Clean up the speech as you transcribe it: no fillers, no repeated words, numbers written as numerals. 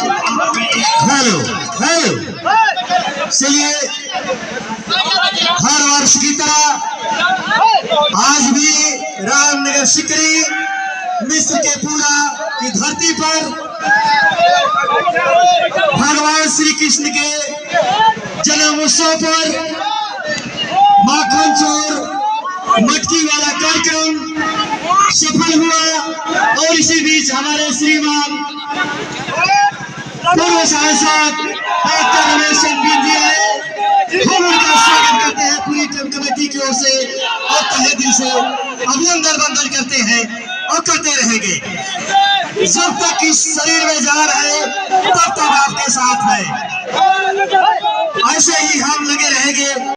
Hello hello, चलिए हर वर्ष की तरह आज भी रामनगर सिकरी मिस्र के पूरा की धरती पर भगवान श्री कृष्ण के जन्म उत्सव पर माखन चोर मटकी वाला कार्यक्रम सफल हुआ। और इसी बीच हमारे श्रीमान पूर्व सांसद डॉक्टर रमेश जी आए, हम उनका स्वागत करते हैं पूरी टीम कमेटी की ओर से और तहे दिल से अभिनंदन करते हैं और करते रहेंगे जब तक इस शरीर में जान है तब तक आपके साथ है। ऐसे ही हम लगे रहेंगे।